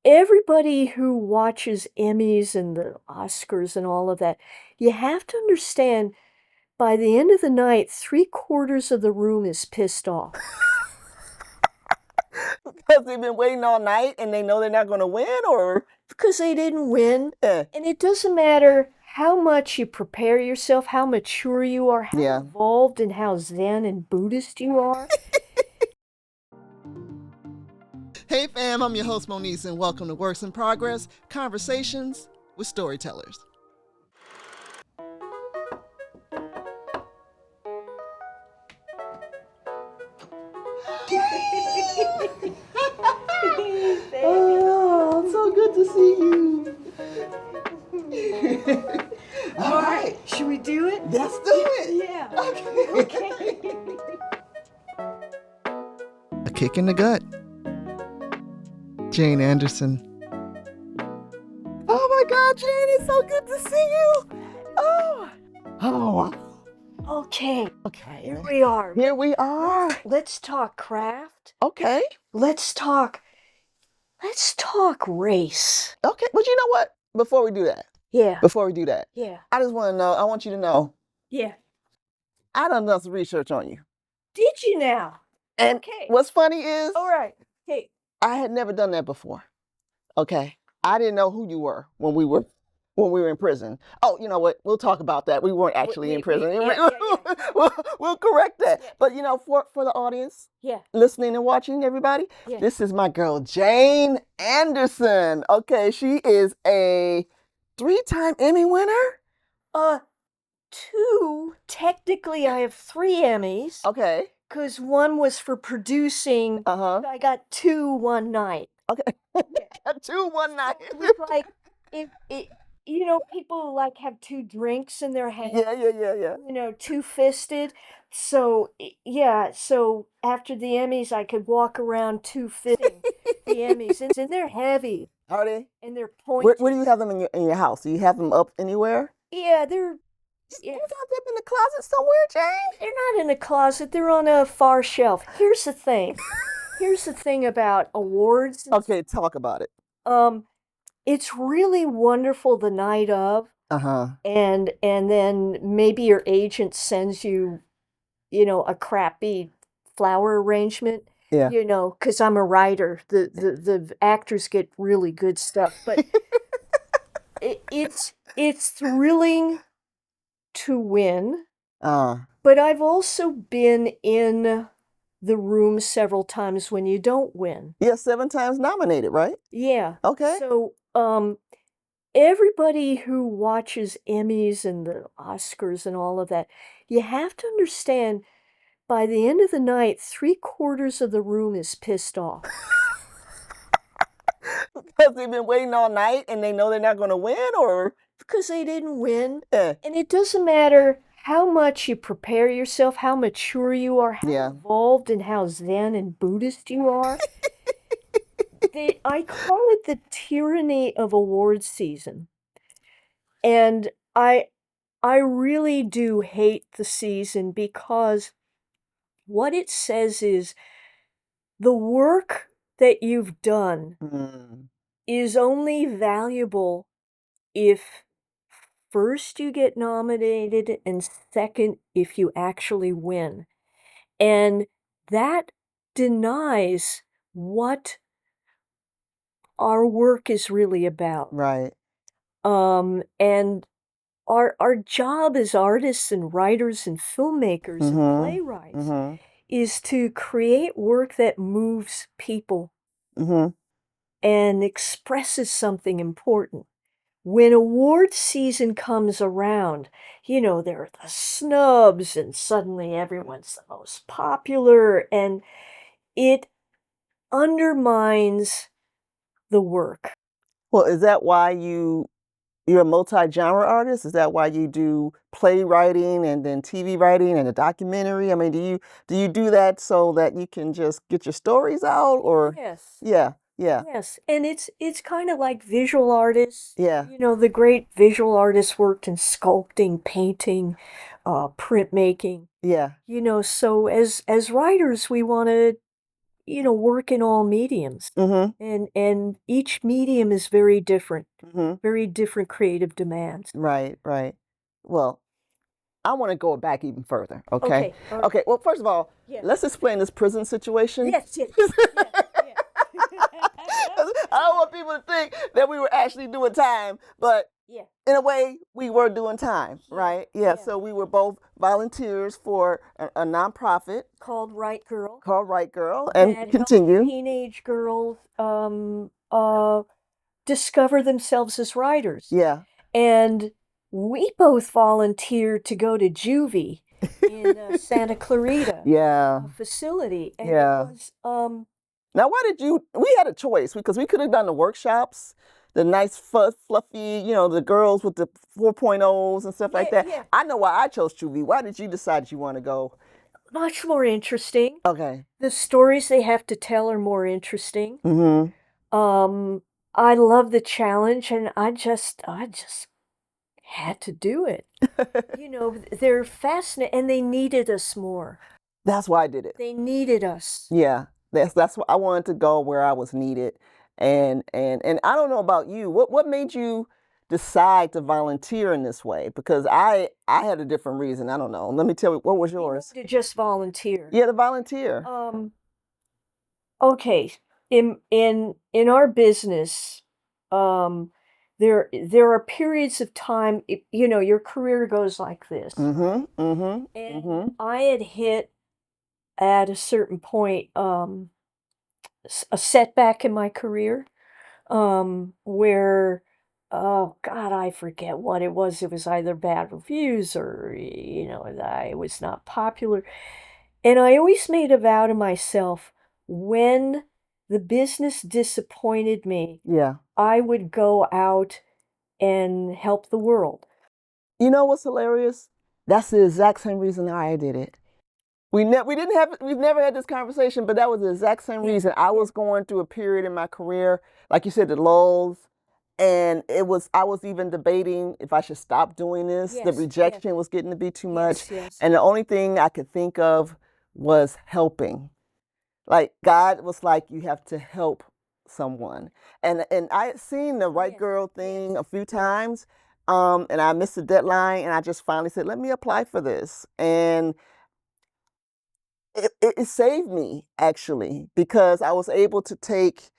Everybody who watches Emmys and the Oscars and all of that, you have to understand by the end of the night, three-quarters of the room is pissed off. Because they've been waiting all night and they know they're not going to win, or Because they didn't win. Yeah. And it doesn't matter how much you prepare yourself, how mature you are, how Yeah. involved and how Zen and Buddhist you are. Hey fam, I'm your host Moniece and welcome to Works in Progress, Conversations with Storytellers. Oh, so good to see you. All right. Should we do it? Let's do it. Yeah. Okay. A kick in the gut. Jane Anderson. Oh my God, Jane, it's so good to see you. Oh. Okay. Okay. Here we are. Here we are. Let's talk craft. Okay. Let's talk race. Okay. But you know what? Before we do that, Yeah. I just want to know, I want you to know, Yeah. I done some research on you. Did you now? And Okay. what's funny is, All right. Hey. I had never done that before. Okay. I didn't know who you were when we were in prison. Oh, you know what? We'll talk about that. We weren't actually in prison. Yeah. We'll correct that. Yeah. But you know, for the audience, Yeah. listening and watching, everybody, Yeah. this is my girl Jane Anderson. Okay, she is a 3-time Emmy winner. Two. Technically, I have 3 Emmys. Okay. Because one was for producing. I got 2 one night. Okay. 2 one night. It was like, people like have 2 drinks in their hand. Yeah. Two-fisted. So, so after the Emmys, I could walk around two-fisting the Emmys. And they're heavy. Are they? And they're pointy. Where do you have them in your house? Do you have them up anywhere? Yeah, they're... You got them in the closet somewhere, Jane? They're not in a closet. They're on a far shelf. Here's the thing. About awards. Okay, talk about it. It's really wonderful the night of. And then maybe your agent sends you, a crappy flower arrangement. Yeah. Because I'm a writer. The actors get really good stuff. But it's thrilling to win. But I've also been in the room several times when you don't win. Yeah, 7 times nominated, right? Yeah. Okay. So, everybody who watches Emmys and the Oscars and all of that, you have to understand by the end of the night, three-quarters of the room is pissed off. Because they've been waiting all night and they know they're not going to win, or? Because they didn't win. Yeah. And it doesn't matter how much you prepare yourself, how mature you are, how involved and how Zen and Buddhist you are. I call it the tyranny of awards season. And I really do hate the season because what it says is the work that you've done is only valuable if first you get nominated and second if you actually win. And that denies what our work is really about. Right. And our job as artists and writers and filmmakers and playwrights is to create work that moves people and expresses something important. When award season comes around, there are the snubs and suddenly everyone's the most popular and it undermines the work. Well, is that why you're a multi-genre artist? Is that why you do playwriting and then TV writing and a documentary? I mean, do you do that so that you can just get your stories out, or? Yes. Yeah. Yes, and it's kind of like visual artists. Yeah. The great visual artists worked in sculpting, painting, printmaking. Yeah. So as writers, we want to work in all mediums. And each medium is very different, very different creative demands. Right, right. Well, I want to go back even further, okay? Okay, all right. Okay, well, first of all, Yeah. let's explain this prison situation. Yes, yes, yeah. I don't want people to think that we were actually doing time, but Yeah. in a way, we were doing time, right? Yeah, yeah. so we were both volunteers for a nonprofit Called Right Girl. called Right Girl, and that continue. helps teenage girls discover themselves as writers. Yeah. And we both volunteered to go to Juvie in Santa Clarita Yeah. facility. And Yeah. it was Now, why did you? We had a choice because we could have done the workshops, the nice, fluffy, the girls with the 4.0s and stuff like that. yeah. I know why I chose Juvie. Why did you decide you want to go? much more interesting. Okay. The stories they have to tell are more interesting. Mm-hmm. I love the challenge, and I just had to do it. They're fascinating, and they needed us more. That's why I did it. They needed us. Yeah. That's why I wanted to go where I was needed. And I don't know about you. What made you decide to volunteer in this way? Because I had a different reason. I don't know. Let me tell you, what was yours? To just volunteer. Yeah, to volunteer. Okay. In our business, there are periods of time, your career goes like this. And I had hit at a certain point a setback in my career, where, oh God, I forget what it was. It was either bad reviews or, I was not popular. And I always made a vow to myself, when the business disappointed me, Yeah. I would go out and help the world. You know what's hilarious? That's the exact same reason I did it. We've never had this conversation, but that was the exact same reason. I was going through a period in my career, like you said, the lulls, and I was even debating if I should stop doing this. The rejection was getting to be too much. And the only thing I could think of was helping. Like, God was like, you have to help someone. And I had seen the Right Girl thing a few times, and I missed the deadline, and I just finally said, let me apply for this. And it saved me, actually, because I was able to take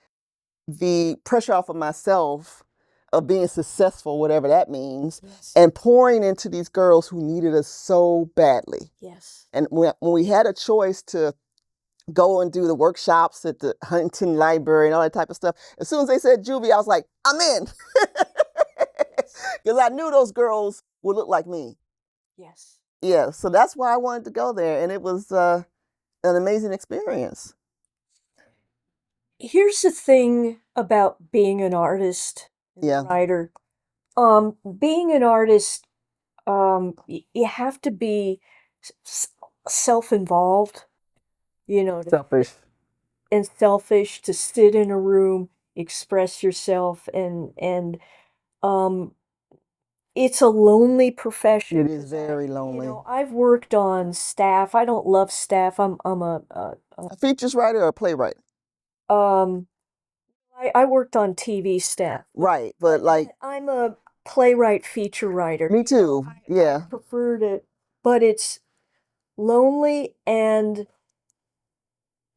the pressure off of myself of being successful, whatever that means, and pouring into these girls who needed us so badly. Yes. And when we had a choice to go and do the workshops at the Huntington Library and all that type of stuff, as soon as they said Juvie, I was like, I'm in. Because I knew those girls would look like me. Yes. Yeah, so that's why I wanted to go there, and it was an amazing experience. Here's the thing about being an artist and a writer. Being an artist, you have to be self-involved, Selfish. and selfish, to sit in a room, express yourself, and it's a lonely profession. It is very lonely. I've worked on staff. I don't love staff. I'm a features writer or a playwright? I worked on TV staff. Right, but like, I'm a playwright feature writer. Me too. Yeah. I preferred it, but it's lonely and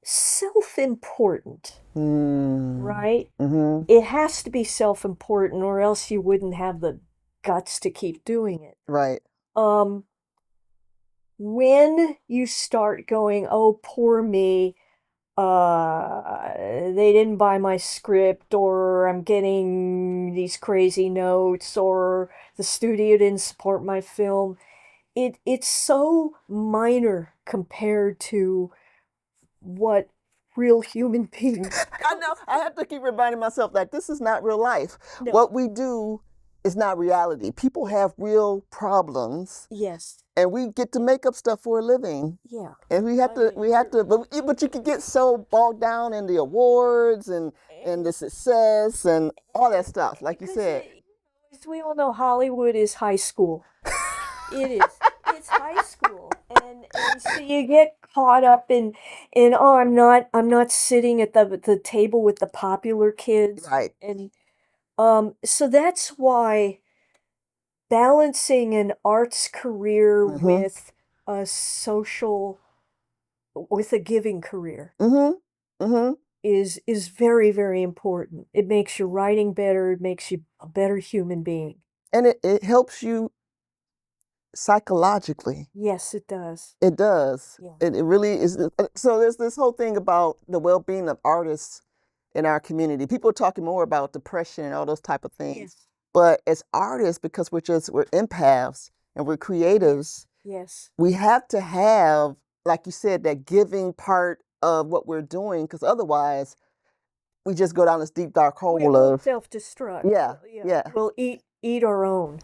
self-important, right? It has to be self-important, or else you wouldn't have the guts to keep doing it. Right. When you start going, oh, poor me, they didn't buy my script, or I'm getting these crazy notes, or the studio didn't support my film, it's so minor compared to what real human beings. I know. I have to keep reminding myself that this is not real life. No. What we do is not reality. People have real problems. Yes. And we get to make up stuff for a living. Yeah. And we have to, but you can get so bogged down in the awards and the success and all that stuff, like you said. As we all know, Hollywood is high school. It is. It's high school. And so you get caught up in oh, I'm not sitting at the table with the popular kids Right. and so that's why balancing an arts career Mm-hmm. a social with a giving career Mm-hmm. Mm-hmm. is very, very important. It makes your writing better, it makes you a better human being. And it helps you psychologically. Yes, it does. It does. Yeah. It really is. So there's this whole thing about the well-being of artists in our community. People are talking more about depression and all those type of things. Yes. But as artists, because we're empaths and we're creatives, Yes. Yes. we have to have, like you said, that giving part of what we're doing, because otherwise we just go down this deep dark hole We'll of self-destruct. yeah, Yeah. yeah. We'll eat our own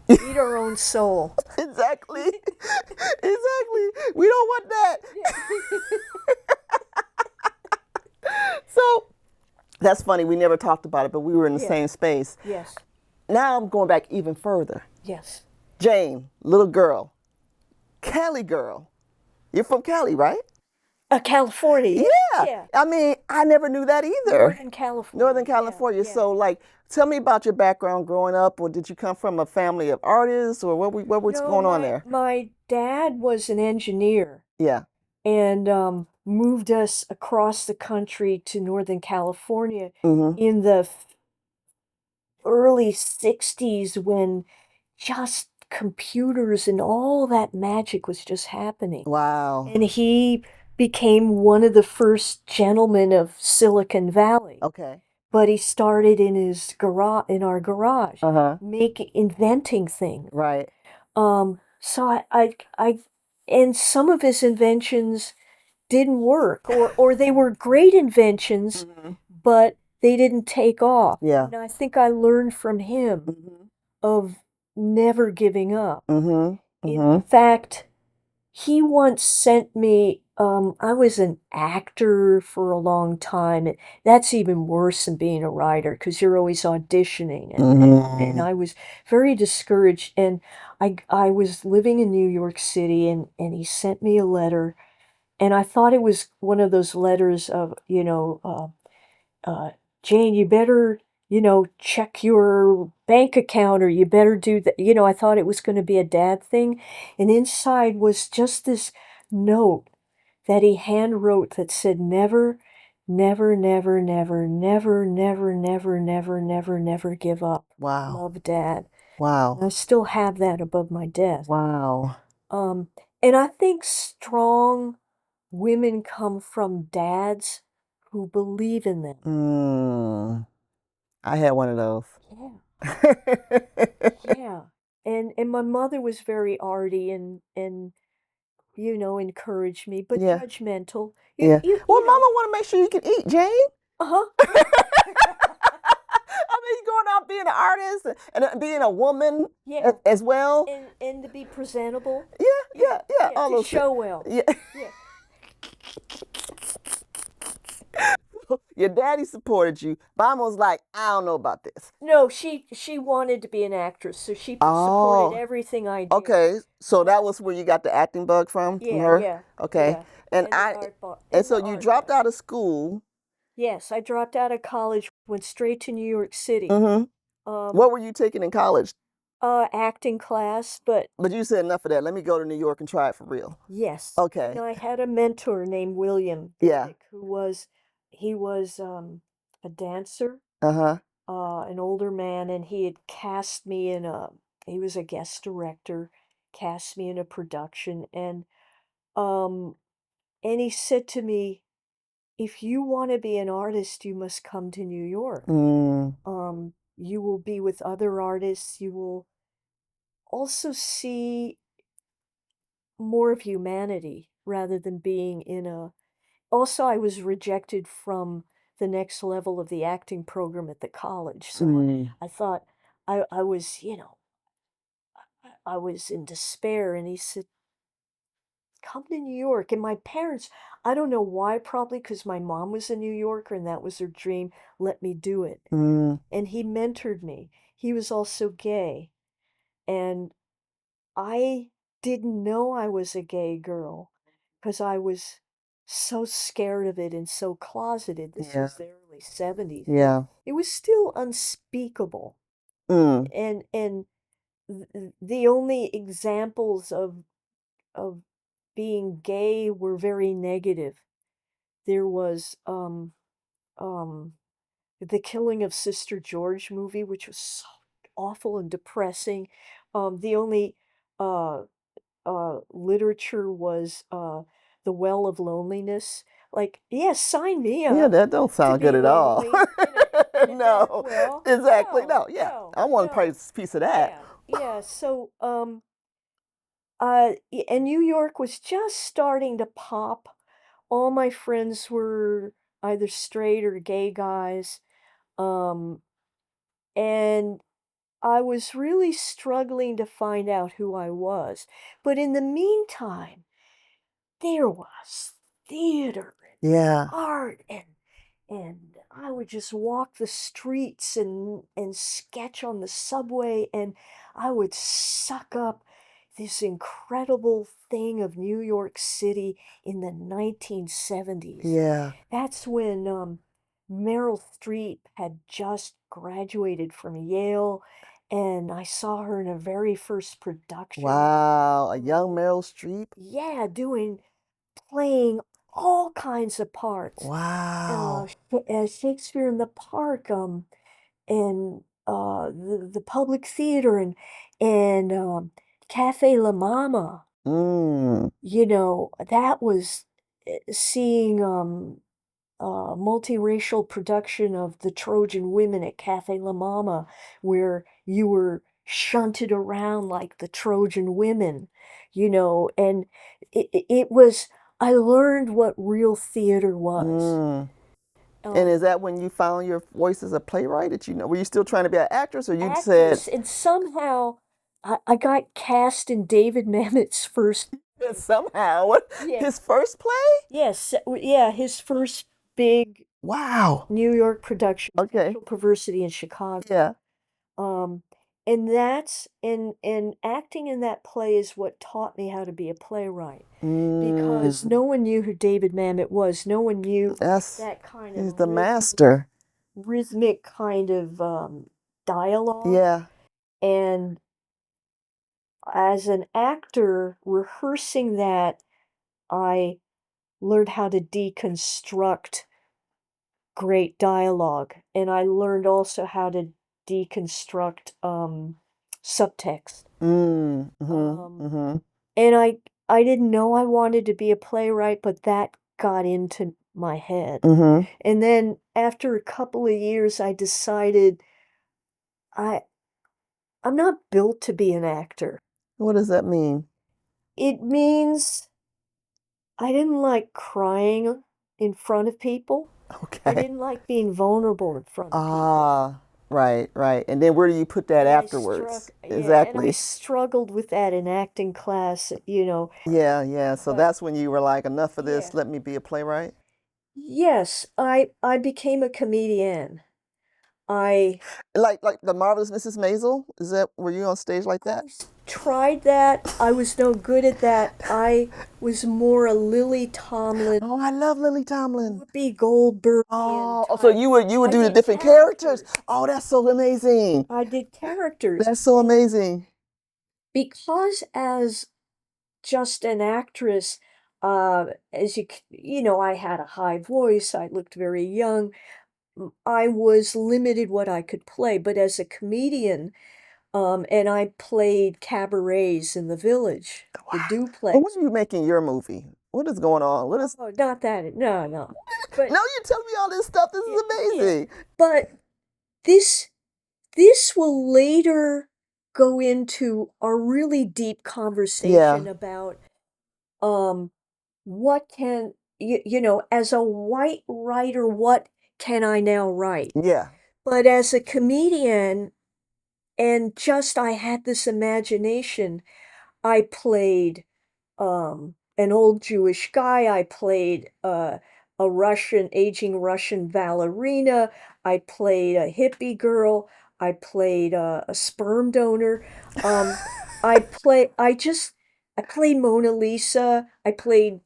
soul. Exactly. Exactly. We don't want that. Yeah. So that's funny. We never talked about it, but we were in the Yeah. same space. Yes. Now I'm going back even further. Yes. Jane, little girl, Cali girl. You're from Cali, right? California. Yeah. Yeah. I mean, I never knew that either. Northern California. Northern California. Yeah. So, like, tell me about your background growing up, or did you come from a family of artists, or what was No, going on there? my dad was an engineer Yeah. and moved us across the country to Northern California Mm-hmm. in the early 60s when just computers and all that magic was just happening. Wow. And he became one of the first gentlemen of Silicon Valley. Okay. But he started in his garage, in our garage, Uh-huh. inventing things. Right. So and some of his inventions didn't work, or they were great inventions, Mm-hmm. but they didn't take off. Yeah. And I think I learned from him Mm-hmm. of never giving up. Mm-hmm. In Mm-hmm. fact, he once sent me, I was an actor for a long time. That's even worse than being a writer because you're always auditioning. And Mm-hmm. I was very discouraged. And I was living in New York City and he sent me a letter. And I thought it was one of those letters of, Jane, you better, check your bank account or you better do that. I thought it was going to be a dad thing. And inside was just this note that he hand wrote that said, never, never, never, never, never, never, never, never, never, never give up. Wow. Love, Dad. Wow. And I still have that above my desk. Wow. Um, and I think strong women come from dads who believe in them. Mm. I had one of those. Yeah. Yeah. And my mother was very arty and encouraged me, but Yeah. judgmental. Yeah. Well, You know. Mama want to make sure you can eat, Jane. Uh-huh. I mean, you going out being an artist and being a woman Yeah. as well. And to be presentable. Yeah. All To those show well. Yeah. Yeah. Your daddy supported you. Mama was like, I don't know about this. No, she wanted to be an actress, so she supported Oh, everything I did. okay. So that was where you got the acting bug from her? Yeah. Okay. Yeah. And the I art bar, and so the you art dropped bar. out of school. Yes, I dropped out of college, went straight to New York City. Mm-hmm. Um, What were you taking in college? acting class, but But you said enough of that. Let me go to New York and try it for real. yes. Okay. And I had a mentor named William Yeah. Dick, he was a dancer, Uh-huh. an older man, and he had cast me he was a guest director, cast me in a production, um, and he said to me, if you want to be an artist, you must come to New York. Mm. You will be with other artists. You will also see more of humanity rather than being in a. Also, I was rejected from the next level of the acting program at the college. So Mm. I thought I was, I was in despair. And he said, come to New York. And my parents, I don't know why, probably because my mom was a New Yorker and that was her dream, let me do it. Mm. And he mentored me. He was also gay. And I didn't know I was a gay girl because I was so scared of it and so closeted. This Yeah. was the early 70s. Yeah. It was still unspeakable. Mm. And the only examples of being gay were very negative. There was um the Killing of Sister George movie, which was so awful and depressing. The only uh literature was The Well of Loneliness. Like, yeah, sign me Yeah, up that don't to sound good be at all. lonely. No, Well, exactly. No, yeah. no, I want a no. piece of that. Yeah, yeah. So, and New York was just starting to pop. All my friends were either straight or gay guys. Um, and I was really struggling to find out who I was. But in the meantime, there was theater and Yeah. art, and I would just walk the streets and sketch on the subway, and I would suck up this incredible thing of New York City in the 1970s. Yeah. That's when Meryl Streep had just graduated from Yale, and I saw her in a very first production. Wow. A young Um, Meryl Streep. yeah, playing all kinds of parts. Wow. Shakespeare in the Park, and the Public Theater, and Cafe La Mama. Mm. That was seeing a multiracial production of The Trojan Women at Cafe La Mama, where you were shunted around like the Trojan women, and it was, I learned what real theater was. Mm. And is Um, that when you found your voice as a playwright? That were you still trying to be an actress, or you said Actress, and somehow I got cast in David Mamet's first that play. somehow what Yeah. his first play? Yes, yeah, his first big Wow. New York production, Okay. Sexual Perversity in Chicago. Yeah. Um, and acting in that play is what taught me how to be a playwright, because Mm. no one knew who David Mamet was. No one knew That's that kind of he's the master. rhythmic kind of dialogue. Yeah. And as an actor, rehearsing that, I learned how to deconstruct great dialogue, and I learned also how to deconstruct subtext. Mm. Mhm. Um, Mhm. and I didn't know I wanted to be a playwright, but that got into my head. Mhm. And then after a couple of years, I decided I I'm not built to be an actor. What does that mean? It means I didn't like crying in front of people. I Okay. didn't like being vulnerable in front of people. Ah, right, right. And then where do you put that afterwards? And I Exactly. struggled with that in acting class. Yeah, yeah. So But that's when you were like, enough of yeah. this, let me be a playwright. Yes, I became a comedian. I Like the marvelous Mrs. Maisel? Is that were you on stage like that? tried that. I was no good at that. I was more a Lily Tomlin, Oh, I love Lily Tomlin. Whoopi Goldbergian Oh, so type. you would I do the did different characters. characters. Oh, that's so amazing. I did characters. That's so And amazing. because as just an actress, as I had a high voice, I looked very young. I was limited what I could play, but as a comedian, and I played cabarets in the village, the Wow. Well, when duplex. are you making your movie? What is going on? What is Oh, not that, no, no. But No, you tell me all this stuff. This yeah, is yeah. amazing. But this this will later go into a really deep Yeah. conversation about um what can as a white writer, what can I now write? Yeah. But as a comedian, and just I had this imagination, I played an old Jewish guy. I played a aging Russian ballerina. I played a hippie girl. I played a sperm donor. Um, I played Mona Lisa. I played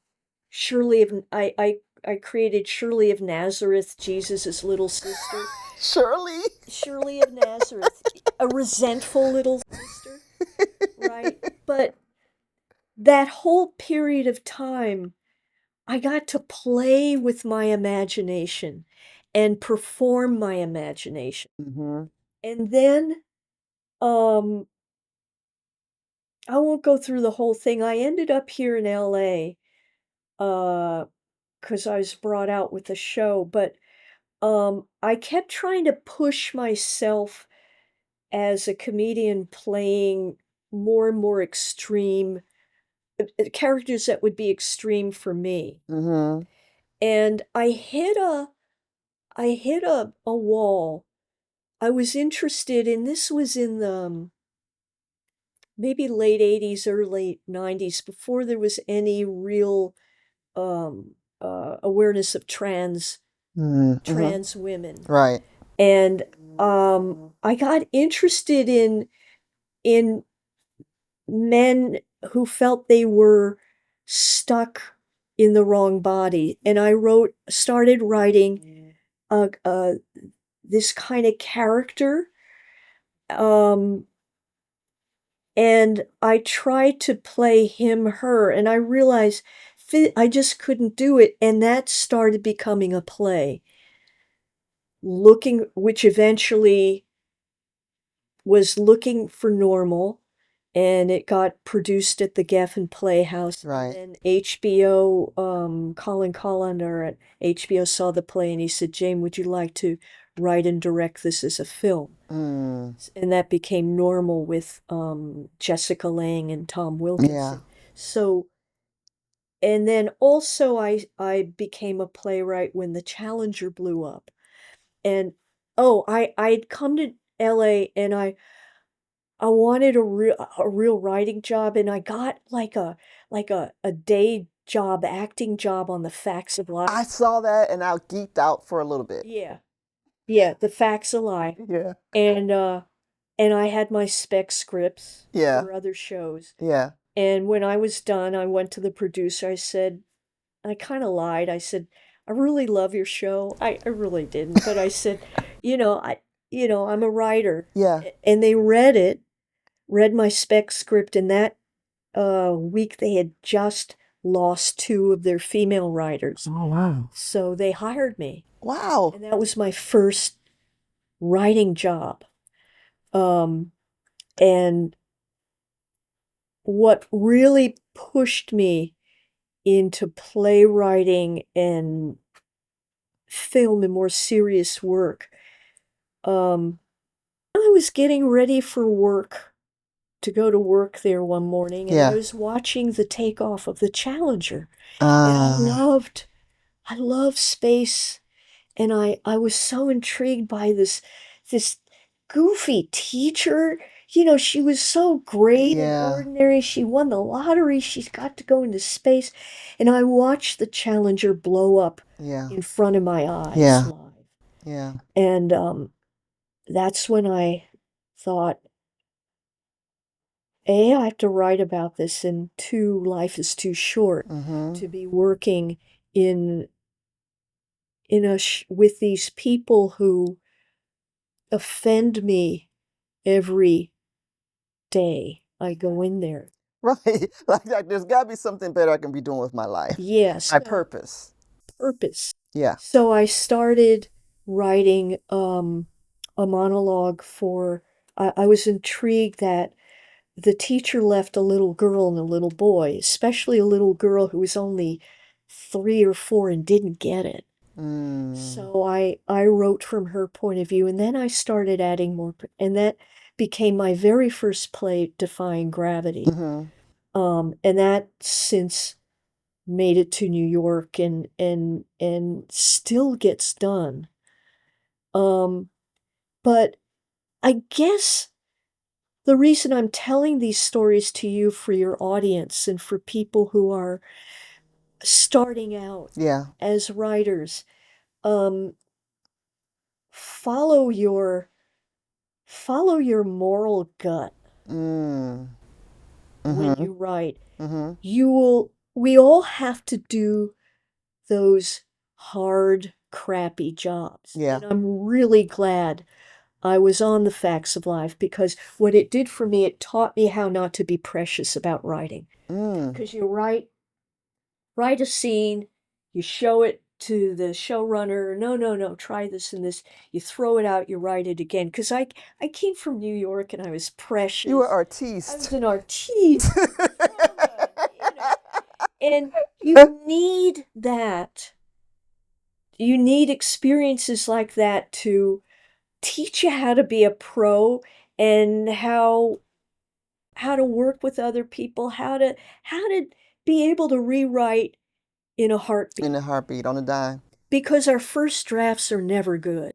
Shirley of I created Shirley of Nazareth, Jesus's little sister. Shirley. Shirley of Nazareth, a resentful little sister, right? But that whole period of time, I got to play with my imagination and perform my imagination. Mm-hmm. And then um I won't go through the whole thing. I ended up here in LA because I was brought out with the show, but I kept trying to push myself as a comedian playing more and more extreme characters that would be extreme for me. Mm-hmm. And I hit a wall. I was interested in this was in the maybe late 80s, early 90s, before there was any real um, awareness of Mm-hmm. trans women. Right. And I got interested in men who felt they were stuck in the wrong body. And I started writing this kind of character. Um, and I tried to play him, her, and I realized I just couldn't do it. And that started becoming a play, which eventually was Looking for Normal, and it got produced at the Geffen Playhouse. And Right. then HBO, Colin Collender at HBO saw the play and he said, Jane, would you like to write and direct this as a film? Mm. And that became Normal with Jessica Lange and Tom Yeah. Wilkinson. So, and then also I became a playwright when the Challenger blew up. And oh, I'd come to LA and I wanted a real writing job, and I got like a day job, acting job on the Facts of I Life. saw that and I geeked out for a little bit. Yeah, yeah, the Facts of Life. Yeah. And I had my spec scripts Yeah. for other shows. Yeah. And when I was done, I went to the producer. I said, I kind of lied. I said, I really love your show. I really didn't, but I said, you know, I I'm a writer. Yeah. And they read my spec script, and that week they had just lost two of their female writers. Oh, wow. So they hired me. Wow. And that was my first writing job. Um, and what really pushed me into playwriting and film and more serious work, um, I was getting ready for work to go to work there one morning, and I Yeah. was watching the takeoff of the Challenger. And Uh, I love space, and I was so intrigued by this goofy teacher. She was so great and yeah. ordinary. She won the lottery. She's got to go into space. And I watched the Challenger blow up Yeah. in front of my eyes Yeah. live. Yeah. And that's when I thought, A, I have to write about this, and two, life is too short Mm-hmm. to be working in with these people who offend me every day I go in there. Right. Like there's got to be something better I can be doing with my life. Yes, My no, purpose. purpose. Yeah. So I started writing a monologue for. I was intrigued that the teacher left a little girl and a little boy, especially a little girl who was only 3 or 4 and didn't get it. Mm. So I wrote from her point of view, and then I started adding more, and that became my very first play, Defying Gravity. Mm-hmm. And that since made it to New York and still gets done. Um, but I guess the reason I'm telling these stories to you for your audience and for people who are starting out Yeah. as writers, um, follow your follow your moral gut Mm. when Mm-hmm. you write. Mm-hmm. You will we all have to do those hard, crappy jobs. Yeah. And I'm really glad I was on The Facts of Life, because what it did for me, it taught me how not to be precious about writing. Because you write a scene, you show it to the showrunner. No, try this and this. You throw it out, you write it again. Because I came from New York and I was precious. You were I was artiste. an artiste. And you need that. You need experiences like that to teach you how to be a pro, and how to work with other people, how to be able to rewrite in a heartbeat. In a heartbeat, on a dime. Because our first drafts are never good.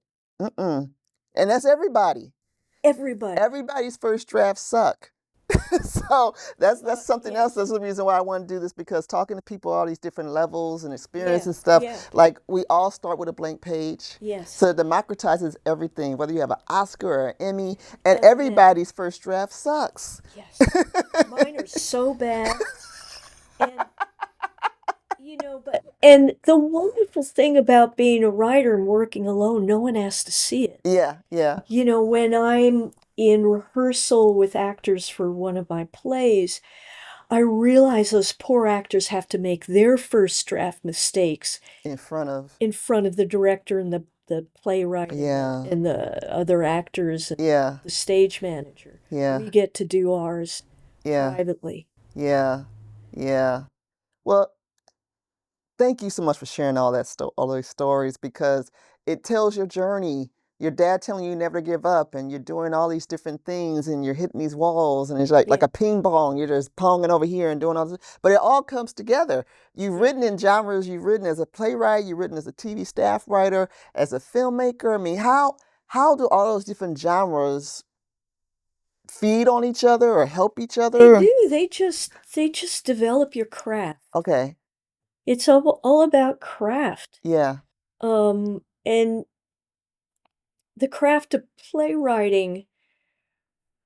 And that's everybody. Everybody. Everybody's first drafts suck. So that's something else. That's the reason why I want to do this, because talking to people all these different levels and experience and stuff, like we all start with a blank page. Yes. So it democratizes everything, whether you have an Oscar or an Emmy, and everybody's first draft sucks. Yes. Mine are so bad. And and the wonderful thing about being a writer and working alone, no one has to see it. Yeah. When I'm in rehearsal with actors for one of my plays, I realize those poor actors have to make their first draft mistakes in front of the director and the playwright and the other actors and the stage manager. We get to do ours privately. Yeah. Well, thank you so much for sharing all those stories, because it tells your journey. Your dad telling you never to give up, and you're doing all these different things, and you're hitting these walls, and it's like a ping pong. You're just ponging over here and doing all this, but it all comes together. You've written in genres. You've written as a playwright. You've written as a TV staff writer, as a filmmaker. I mean, how do all those different genres feed on each other or help each other? They do. They just develop your craft. Okay. It's all about craft. Yeah. And the craft of playwriting,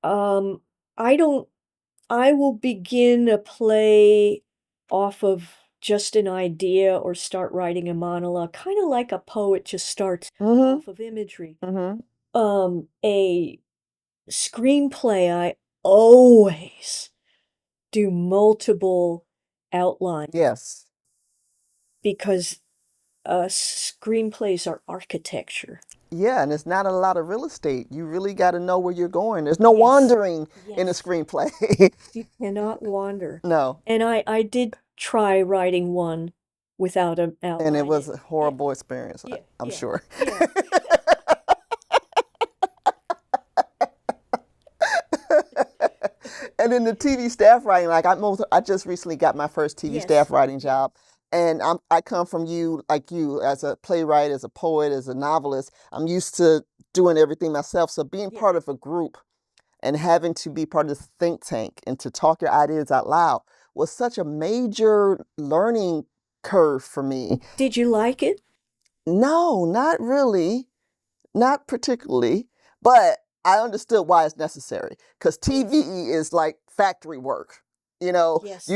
I will begin a play off of just an idea, or start writing a monologue, kind of like a poet just starts off of imagery. A screenplay, I always do multiple outlines. Yes. Because screenplays are architecture. Yeah, and it's not a lot of real estate. You really got to know where you're going. There's no wandering in a screenplay. You cannot wander. No. And I did try writing one without an outline. And it was a horrible experience, I'm sure. Yeah. And then the TV staff writing, like I just recently got my first TV staff writing job. And I come from you as a playwright, as a poet, as a novelist. I'm used to doing everything myself. So being part of a group and having to be part of the think tank and to talk your ideas out loud was such a major learning curve for me. Did you like it? No, not really. Not particularly. But I understood why it's necessary. Because TV is like factory work. You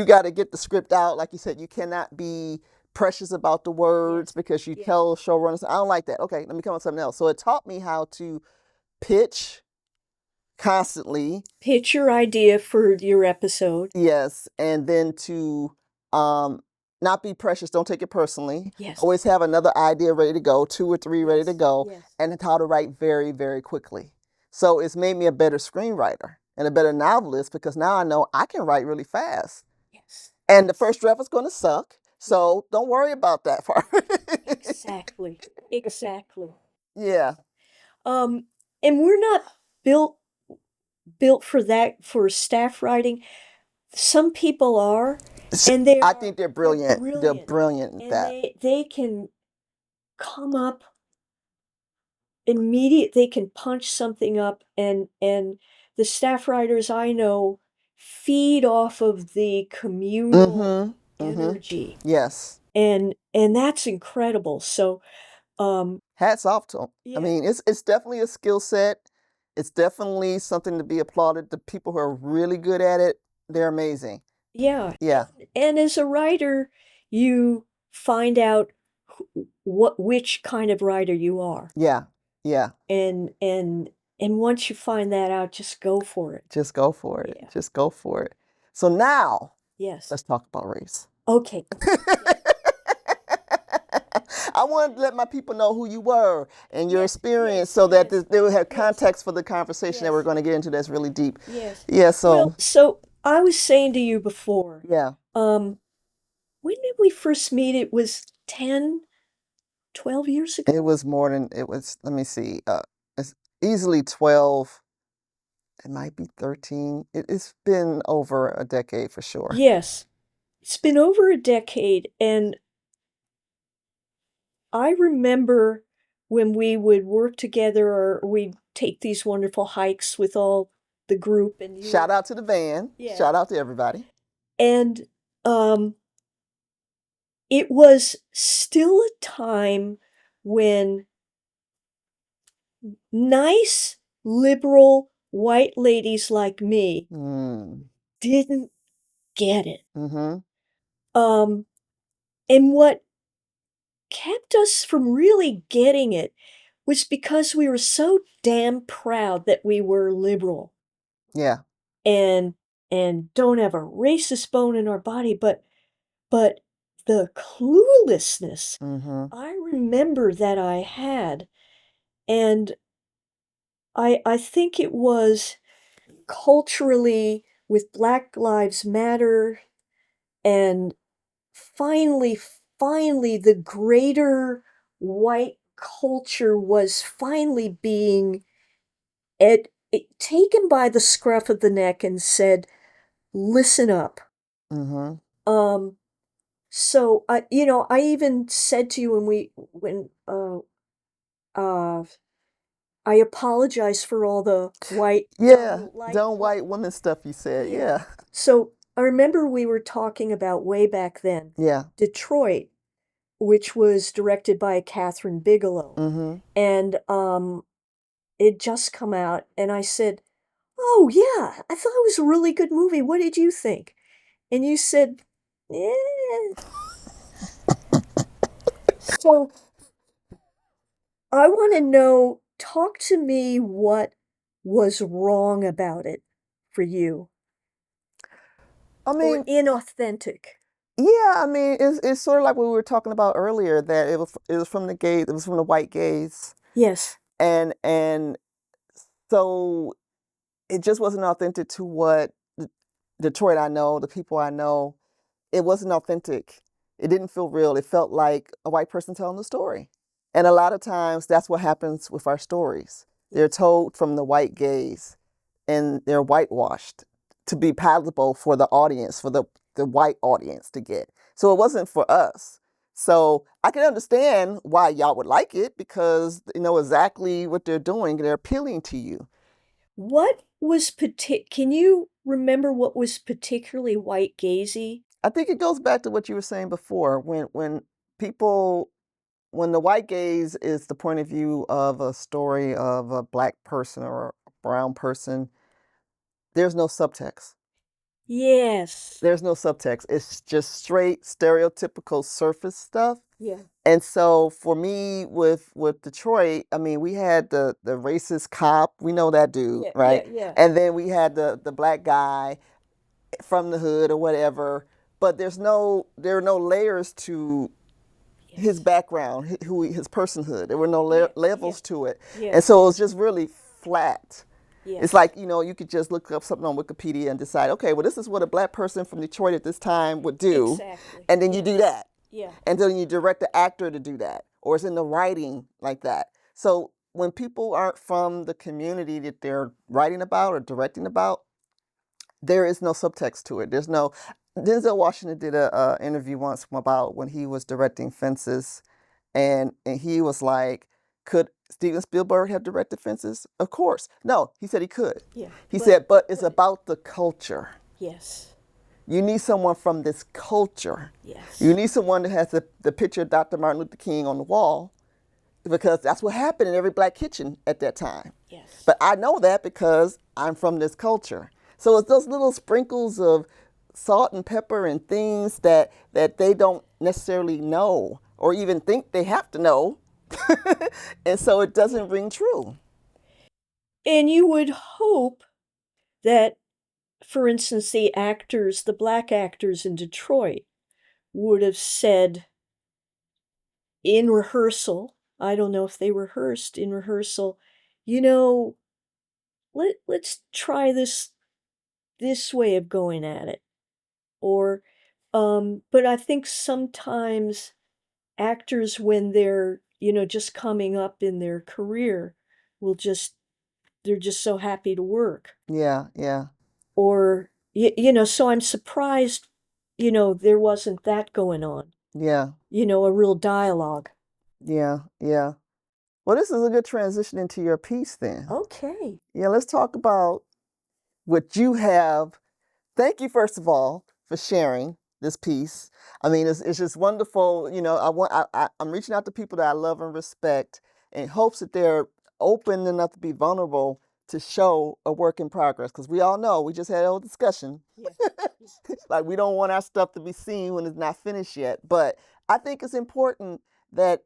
got to get the script out. Like you said, you cannot be precious about the words because you tell showrunners, I don't like that. Okay, let me come up with something else. So it taught me how to pitch constantly. Pitch your idea for your episode. Yes, and then to not be precious. Don't take it personally. Yes. Always have another idea ready to go, 2 or 3 ready to go, and how to write very, very quickly. So it's made me a better screenwriter and a better novelist, because now I know I can write really fast. Yes. And the first draft is going to suck, so don't worry about that part. Exactly. Yeah. And we're not built for that, for staff writing. Some people are, and I think they're brilliant. They're brilliant at that. They can come up immediate. They can punch something up, and the staff writers I know feed off of the communal energy. Yes. And that's incredible. So hats off to them. I mean, it's definitely a skill set. It's definitely something to be applauded. The people who are really good at it, they're amazing. Yeah. Yeah. And as a writer, you find out which kind of writer you are. Yeah. Yeah. And once you find that out, just go for it. Just go for it. Yeah. Just go for it. So now Yes. let's talk about race. Okay. I wanted to let my people know who you were and your Yes, experience yes, so that yes, they would have yes, context for the conversation that we're yes, going to get into that's really deep. yes. Yeah, Well, so so I was saying to you before, yeah, when did we first meet? It was 10, 12 years ago? it was more than it was, let me see, it's easily 12, it might be 13. It's been over a decade for sure. Yes. It's been over a decade, and I remember when we would work together or we'd take these wonderful hikes with all the group and you Shout were, out to the van. yeah. Shout out to everybody. And it was still a time when nice, liberal, white ladies like me Mm. didn't get it. Mm-hmm. And what kept us from really getting it was because we were so damn proud that we were liberal Yeah. and don't have a racist bone in our body, but the cluelessness Mm-hmm. I remember that I had, and I think it was culturally with Black Lives Matter, and finally the greater white culture was finally being taken by the scruff of the neck and said, listen up. Mm-hmm. Um, so I even said to you when uh, I apologize for all the white Yeah. Don't white woman stuff you said. yeah. Yeah. So I remember we were talking about way back then, Yeah. Detroit, which was directed by Catherine Bigelow, Mm-hmm. and it just come out, and I said, "Oh yeah, I thought it was a really good movie. What did you think?" And you said, "Yeah." So I want to know, talk to me what was wrong about it for you I or mean, inauthentic. yeah, I mean, it's sort of like what we were talking about earlier, that it was from the gays, it was from the white gays, Yes. and so it just wasn't authentic to what Detroit I know, the people I know. It wasn't authentic. It didn't feel real. It felt like a white person telling the story. And a lot of times that's what happens with our stories. They're told from the white gaze and they're whitewashed to be palatable for the audience, for the white audience to get. So it wasn't for us. So I can understand why y'all would like it because you know exactly what they're doing. They're appealing to you. What was can you remember what was particularly white gazy? I think it goes back to what you were saying before when people when the white gaze is the point of view of a story of a black person or a brown person, there's no subtext. Yes. There's no subtext. It's just straight stereotypical surface stuff. Yeah. And so for me with Detroit, I mean, we had the racist cop, we know that dude, Yeah, yeah, right? yeah. And then we had the black guy from the hood or whatever, but there are no layers to his Yes. background, his personhood. There were no Yeah, levels yeah, to it. yeah, And so it was just really flat. It's yes. like, you could just look up something on Wikipedia and decide, okay, well, this is what a black person from Detroit at this time would do. Exactly. And then you Yes. do that. Yeah. And then you direct the actor to do that. Or it's in the writing like that. So when people aren't from the community that they're writing about or directing about, there is no subtext to it. There's no. Denzel Washington did a interview once about when he was directing Fences, and he was like, "Could Steven Spielberg have directed Fences? Of course, no." He said he could. Yeah. He said, "But it's about the culture. Yes. You need someone from this culture. Yes. You need someone that has the picture of Dr. Martin Luther King on the wall, because that's what happened in every black kitchen at that time. Yes. But I know that because I'm from this culture." So it's those little sprinkles of salt and pepper and things that they don't necessarily know or even think they have to know. And so it Yeah. doesn't ring true. And you would hope that, for instance, the black actors in Detroit would have said in rehearsal, I don't know if they rehearsed in rehearsal, you know, let's try this way of going at it. Or but I think sometimes actors when they're, just coming up in their career will just they're just so happy to work. Yeah, yeah, Or so I'm surprised, there wasn't that going on. yeah, A real dialogue. yeah, yeah. Well, this is a good transition into your piece then. Okay. Yeah, let's talk about what you have. Thank you, first of all, for sharing this piece. I mean, it's just wonderful. I'm reaching out to people that I love and respect in hopes that they're open enough to be vulnerable to show a work in progress. Because we all know, we just had a whole discussion. Yeah. Like, we don't want our stuff to be seen when it's not finished yet. But I think it's important that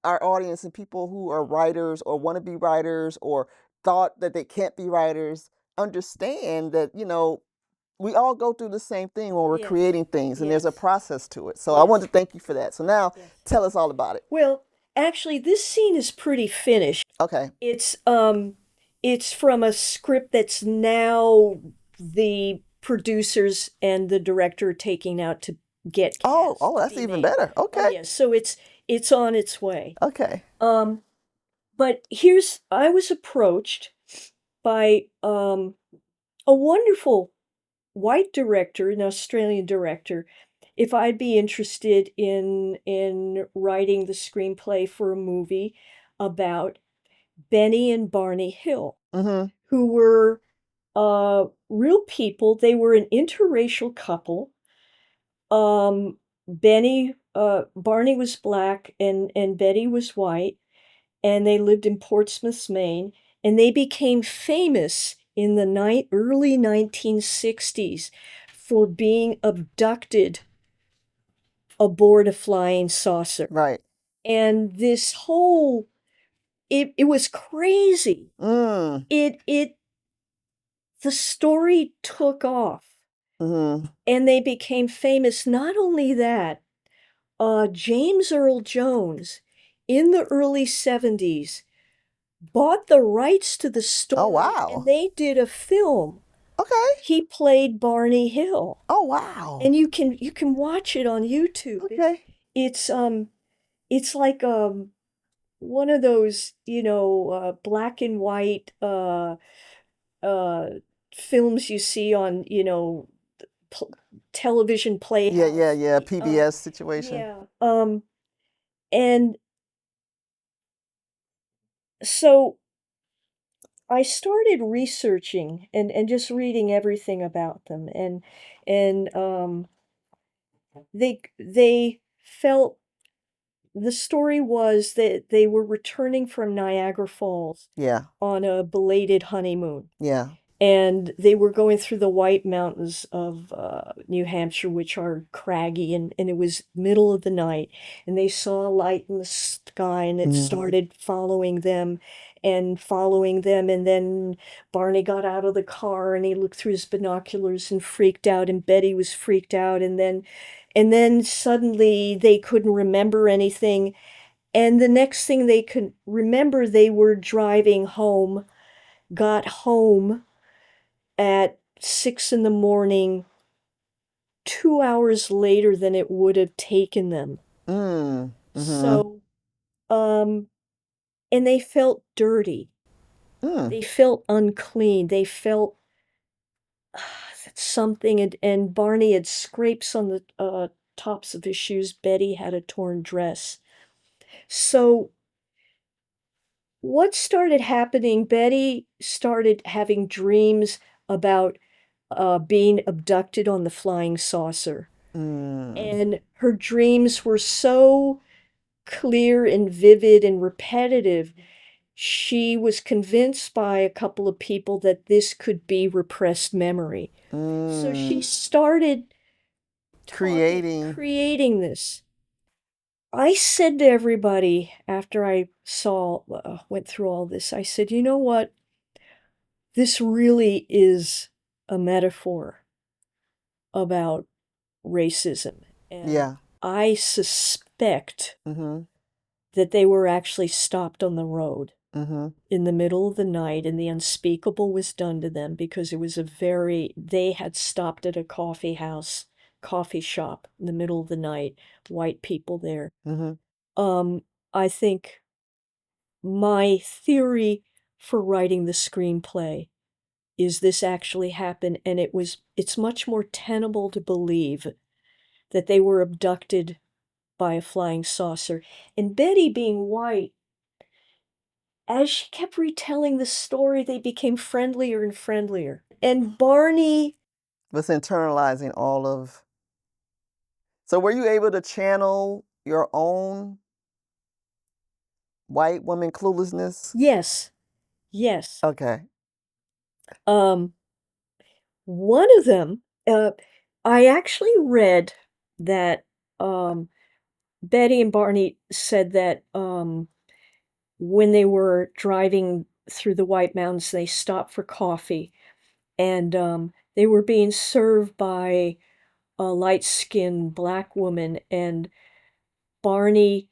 our audience and people who are writers or want to be writers or thought that they can't be writers understand that, we all go through the same thing when we're Yes. creating things, and there's a Yes. process to it. So I Yes. wanted to thank you for that. So now Yes. tell us all about it. Well, actually, this scene is pretty finished. Okay. It's from a script that's now the producers and the director are taking out to get cast Oh, to that's be even made. better. Oh Okay. yes, so it's on its way. Okay. Um, but I was approached by a wonderful white director, an Australian director, if I'd be interested in writing the screenplay for a movie about Benny and Barney Hill, Mm-hmm. who were real people. They were an interracial couple. Barney was black and Betty was white, and they lived in Portsmouth, Maine, and they became famous in the early 1960s for being abducted aboard a flying saucer. Right. And this whole it was crazy. Mm. It the story took off Mm-hmm. and they became famous. Not only that, James Earl Jones in the early 70s bought the rights to the Oh, story and wow. they did a film. Okay. He played Barney Hill. Oh, wow. And you can watch it on YouTube. Okay. It's like one of those, black and white uh films you see on, pl- television Yeah, yeah, playhouse. yeah. PBS situation. Yeah. And so I started researching and just reading everything about them, and they felt the story was that they were returning from Niagara Falls Yeah. on a belated honeymoon. Yeah. And they were going through the White Mountains of New Hampshire, which are craggy, and it was middle of the night, and they saw a light in the sky, and it Mm. started following them, and then Barney got out of the car and he looked through his binoculars and freaked out, and Betty was freaked out, and then suddenly they couldn't remember anything, and the next thing they could remember, they were driving home, got home at 6 in the morning, 2 hours later than it would have taken them. Mm. Mm-hmm. So, um, and they felt dirty. Mm. They felt unclean. They felt something, and Barney had scrapes on the tops of his shoes. Betty had a torn dress. So, what started happening? Betty started having dreams about being abducted on the flying saucer. Mm. And her dreams were so clear and vivid and repetitive. she was convinced by a couple of people that this could be repressed memory. So she Mm. started Creating. creating this. I said to everybody after I went through all this, I said, you know what? This really is a metaphor about racism. And Yeah. I suspect Mm-hmm. that they were actually stopped on the road Mm-hmm. in the middle of the night and the unspeakable was done to them because they had stopped at a coffee shop in the middle of the night, white people there. Mm-hmm. I think my theory for writing the screenplay is this actually happened and it's much more tenable to believe that they were abducted by a flying saucer. And Betty being white, as she kept retelling the story, they became friendlier and friendlier. And Barney, Was internalizing all of. So were you able to channel your own white woman cluelessness? yes, yes. Okay. Um, One of them, I actually read that Betty and Barney said that when they were driving through the White Mountains, they stopped for coffee and they were being served by a light-skinned black woman and Barney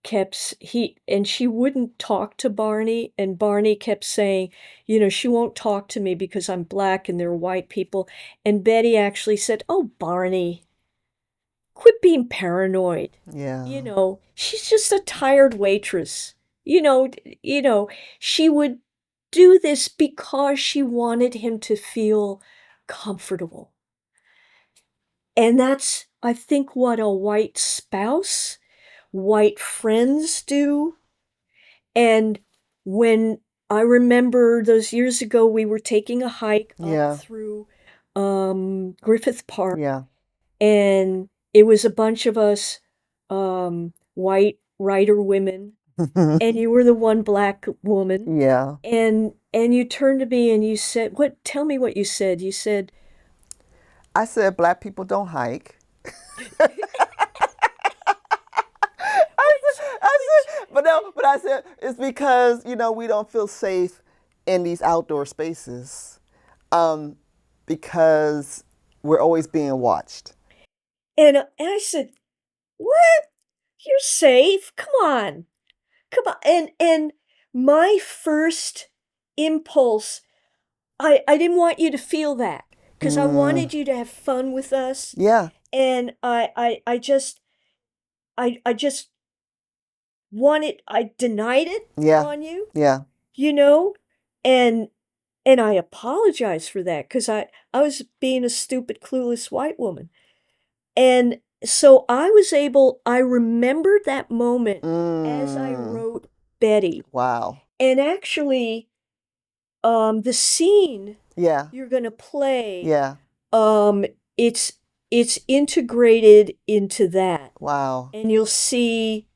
she wouldn't talk to Barney and Barney kept saying, you know, she won't talk to me because I'm black and they're white people. And Betty actually said, "Oh, Barney, quit being paranoid. You Yeah. know, she's just a tired waitress. You know, you know, she would do this because she wanted him to feel comfortable." And that's, I think, what a white spouse, white friends do. And when I remember those years ago, we were taking a hike up Yeah. through Griffith Park, Yeah. and it was a bunch of us white writer women, and you were the one black woman. Yeah. And you turned to me and you said, "What? Tell me what you said." You said, I said black people don't hike. But no, but I said it's because we don't feel safe in these outdoor spaces, because we're always being watched. and I said, "What? You're safe? Come on, come on." And my first impulse, I didn't want you to feel that because I Mm, wanted you to have fun with us, yeah, and I just wanted I denied it yeah, on you, yeah. you know, and I apologize for that because I was being a stupid, clueless white woman. And so I remembered that moment as I Mm, wrote Betty. wow. And actually, the scene Yeah, you're gonna play, yeah. um, it's it's integrated into that. Wow, And you'll see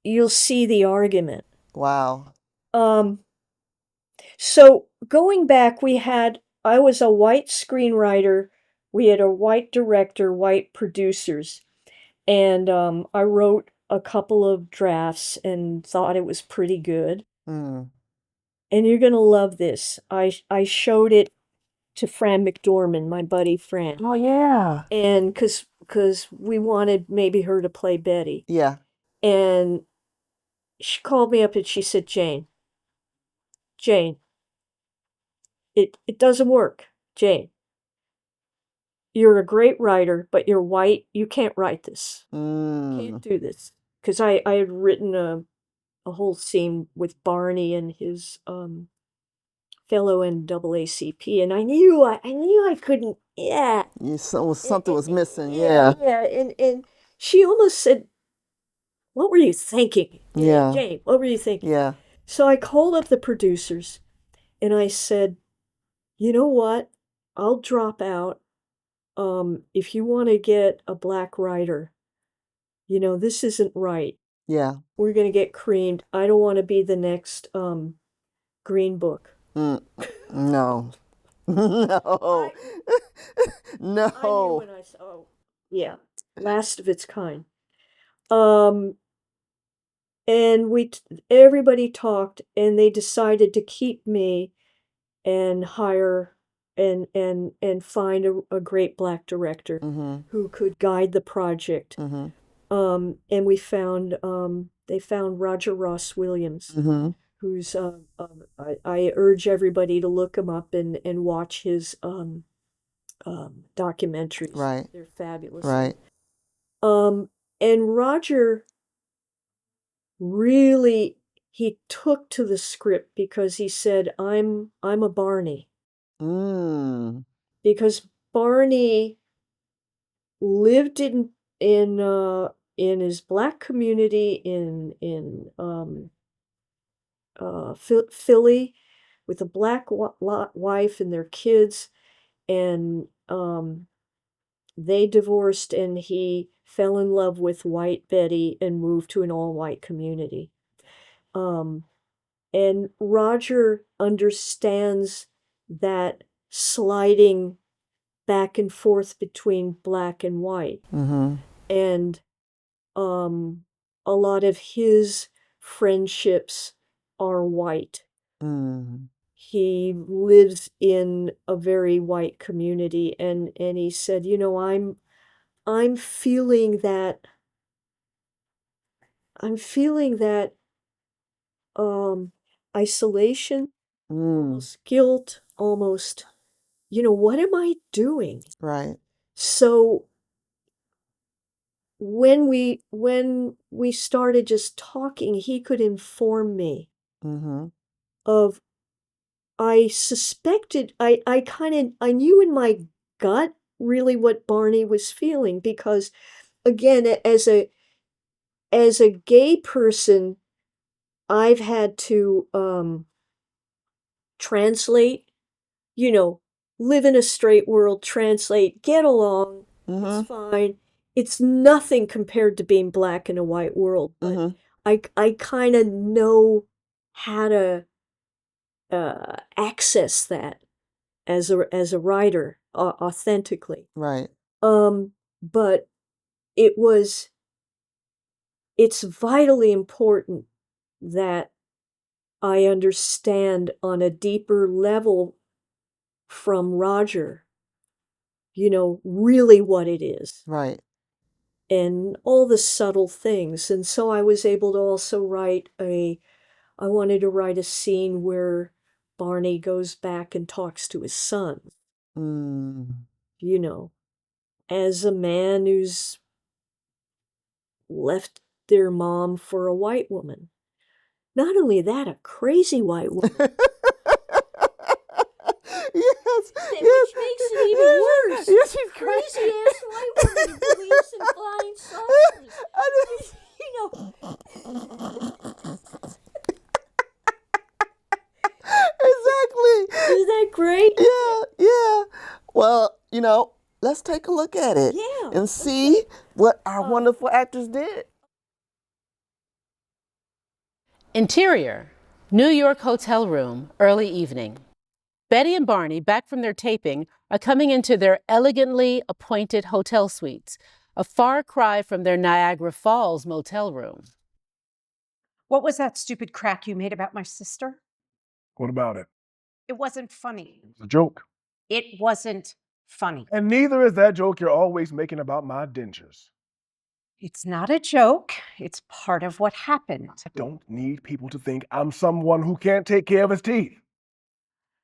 the argument. wow. Um, So going back, I was a white screenwriter, we had a white director, white producers, and I wrote a couple of drafts and thought it was pretty good. Mm. And you're gonna love this. I showed it to Fran McDormand, my buddy Fran, Oh yeah. and because we wanted maybe her to play Betty, Yeah. and she called me up and she said, Jane, it doesn't work, Jane. You're a great writer, but you're white. You can't write this. Mm. Can't do this. Because I had written a whole scene with Barney and his fellow NAACP, and I knew I couldn't. Yeah, Something was missing. yeah, Yeah. yeah. And she almost said, "What were you thinking, Yeah. Jane? What were you thinking?" Yeah. So I called up the producers and I said, "You know what? I'll drop out. If you want to get a black writer, this isn't right." Yeah. We're going to get creamed. I don't want to be the next Green Book. Mm. No. No. I knew No. when I saw, oh, yeah, last of its kind. Um, and everybody talked, and they decided to keep me and hire and find a great black director Mm-hmm. who could guide the project. Mm-hmm. And they found Roger Ross Williams, Mm-hmm. who's I urge everybody to look him up and watch his documentaries. Right. They're fabulous. Right. And Roger really, he took to the script because he said, I'm a Barney. Mm. Because Barney lived in his black community in Philly with a black wife and their kids, and they divorced, and he fell in love with white Betty and moved to an all-white community. And Roger understands that sliding back and forth between black and white. Mm-hmm. And a lot of his friendships are white. Mm. He lives in a very white community, and he said, I'm feeling that I'm feeling that um isolation, Mm. almost guilt, almost, what am I doing? Right. So when we started just talking, he could inform me Mm-hmm. of I suspected I knew in my gut really what Barney was feeling, because again, as a gay person, I've had to translate, you know, live in a straight world, translate, get along, it's Mm-hmm. fine. It's nothing compared to being black in a white world, but Mm-hmm. I kind of know how to access that as a writer authentically. Right. But it was it's vitally important that I understand on a deeper level from Roger, really what it is Right. and all the subtle things. And so I was able to also I wanted to write a scene where Barney goes back and talks to his son, Mm. you know, as a man who's left their mom for a white woman. Not only that, a crazy white woman. Yes. Yes. Which makes it even worse. Yes, she's Crazy ass white woman who believes in flying saucers. Exactly. Isn't that great? Yeah, yeah. Well, let's take a look at it Yeah. and see what our wonderful actors did. Interior, New York hotel room, early evening. Betty and Barney, back from their taping, are coming into their elegantly appointed hotel suites, a far cry from their Niagara Falls motel room. What was that stupid crack you made about my sister? What about it? It wasn't funny. It's a joke. It wasn't funny. And neither is that joke you're always making about my dentures. It's not a joke. It's part of what happened. I don't need people to think I'm someone who can't take care of his teeth.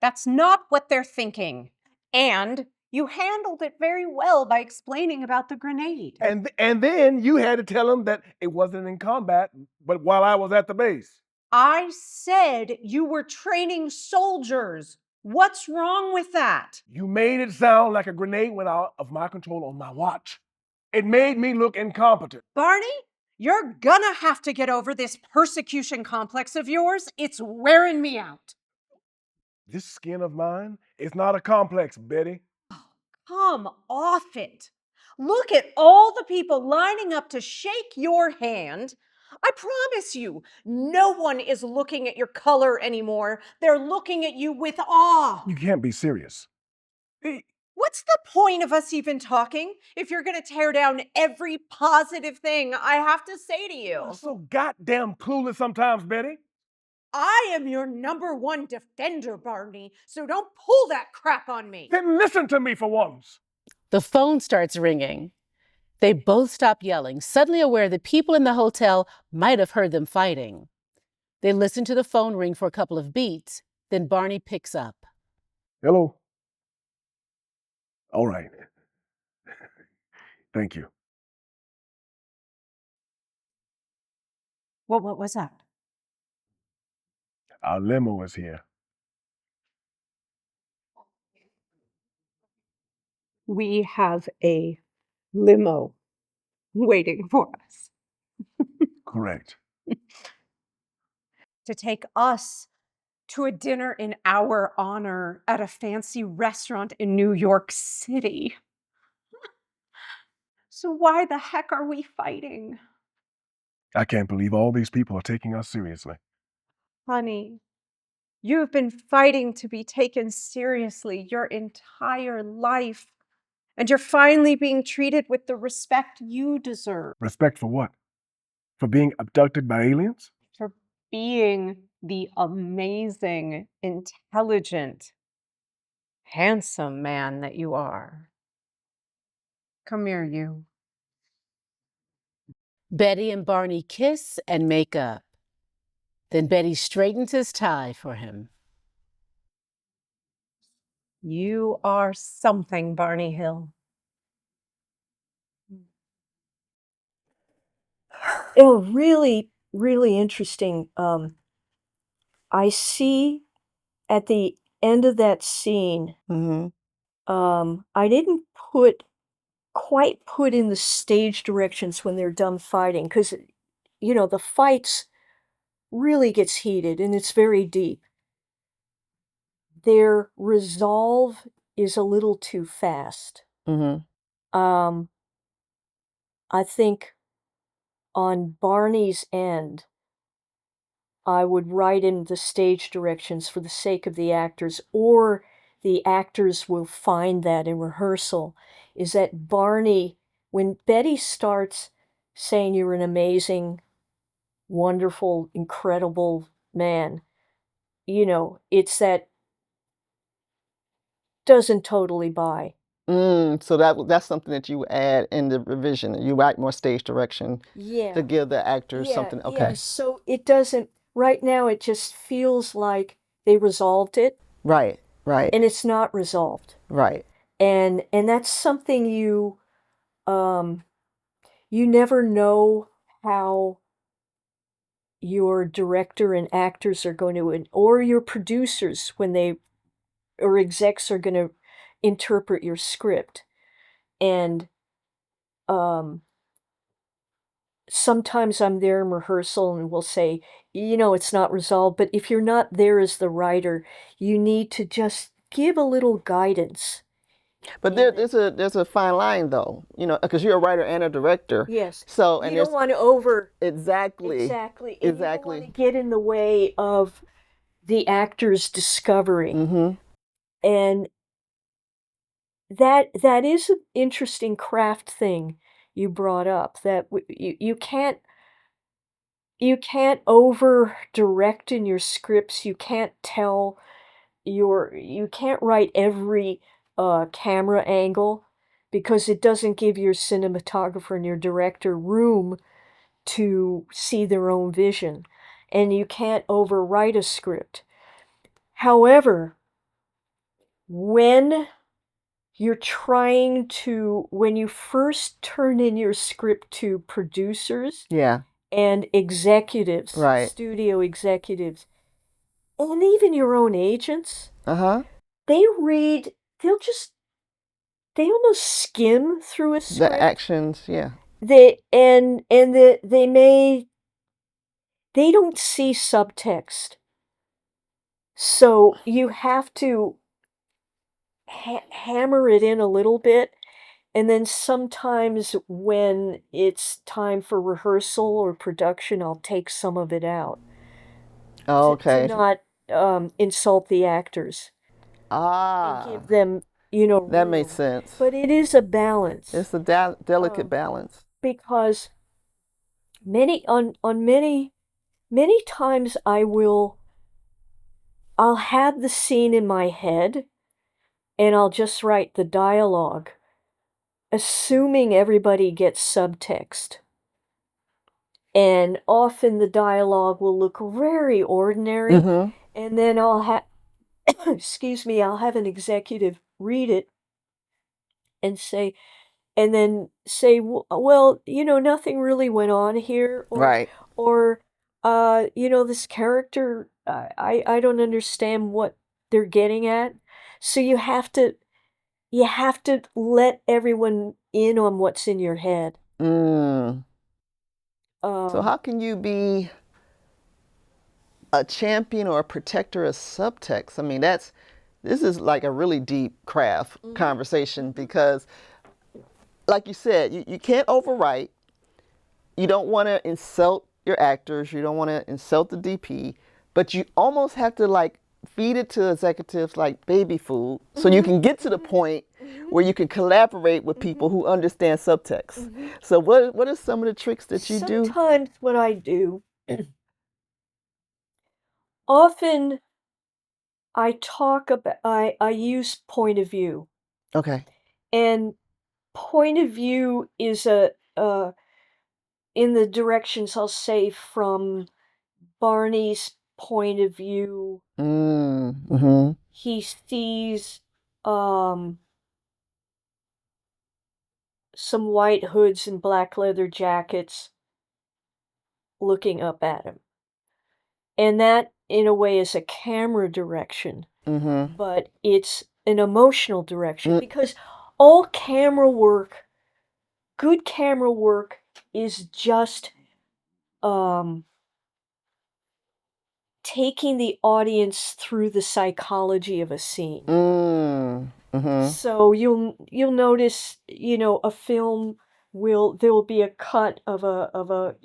That's not what they're thinking. And you handled it very well by explaining about the grenade. And then you had to tell him that it wasn't in combat, but while I was at the base. I said you were training soldiers. What's wrong with that? You made it sound like a grenade went out of my control on my watch. It made me look incompetent. Barney, you're gonna have to get over this persecution complex of yours. It's wearing me out. This skin of mine is not a complex, Betty. Come off it. Look at all the people lining up to shake your hand. I promise you, no one is looking at your color anymore. They're looking at you with awe. You can't be serious. What's the point of us even talking if you're going to tear down every positive thing I have to say to you? You're so goddamn clueless sometimes, Betty. I am your #1 defender, Barney, so don't pull that crap on me. Then listen to me for once. The phone starts ringing. They both stop yelling, suddenly aware that people in the hotel might have heard them fighting. They listen to the phone ring for a couple of beats, then Barney picks up. Hello? All right. Thank you. Well, what was that? Our limo is here. We have a limo waiting for us. Correct. To take us to a dinner in our honor at a fancy restaurant in New York City. So why the heck are we fighting? I can't believe all these people are taking us seriously. Honey, you've been fighting to be taken seriously your entire life. And you're finally being treated with the respect you deserve. Respect for what? For being abducted by aliens? For being the amazing, intelligent, handsome man that you are. Come here, you. Betty and Barney kiss and make up. Then Betty straightens his tie for him. You are something, Barney Hill. Oh, really, really interesting. I see at the end of that scene, I didn't quite put in the stage directions when they're done fighting, because, you know, the fights really gets heated and it's very deep. Their resolve is a little too fast. I think on Barney's end, I would write in the stage directions for the sake of the actors, or the actors will find that in rehearsal, is that Barney, when Betty starts saying you're an amazing, wonderful, incredible man, you know, it's that doesn't totally buy. So that's something that you add in the revision. You write more stage direction Yeah. to give the actors something. Yeah, Okay. so it doesn't, right now it just feels like they resolved it. Right. And it's not resolved. Right. And that's something you never know how your director and actors are going to, or your producers or execs are going to interpret your script. And sometimes I'm there in rehearsal and we'll say, you know, it's not resolved, but if you're not there as the writer, you need to just give a little guidance. But there's a fine line though, you know, because you're a writer and a director. Yes. So you don't want to exactly. You don't want to get in the way of the actor's discovery. And that is an interesting craft thing you brought up, that you can't over direct in your scripts. You can't you can't write every camera angle, because it doesn't give your cinematographer and your director room to see their own vision, and you can't overwrite a script. However, when you first turn in your script to producers and executives, studio executives, and even your own agents, they almost skim through a script. The actions, They don't see subtext. So you have to hammer it in a little bit, And then sometimes when it's time for rehearsal or production, I'll take some of it out Oh, to okay. not insult the actors and Ah, give them, that makes room. sense. But it is a balance It's a delicate balance. because many times I'll have the scene in my head and I'll just write the dialogue, assuming everybody gets subtext. And often the dialogue will look very ordinary, Mm-hmm. and then I'll have, excuse me, I'll have an executive read it and say, well, nothing really went on here, Right. or, this character, I don't understand what they're getting at. So you have to let everyone in on what's in your head. Mm. So Um, how can you be a champion or a protector of subtext? I mean, this is like a really deep craft conversation because, like you said, you can't overwrite. You don't want to insult your actors. You don't want to insult the DP, but you almost have to like feed it to executives like baby food so you can get to the point where you can collaborate with people who understand subtext. So what are some of the tricks that you do? Sometimes what I do, often I use point of view. Okay. And point of view is in the directions I'll say from Barney's point of view, Mm-hmm. he sees some white hoods and black leather jackets looking up at him. And that, in a way, is a camera direction, Mm-hmm. but it's an emotional direction because all good camera work is just taking the audience through the psychology of a scene. Mm-hmm. So you'll notice, a film there will be a cut of a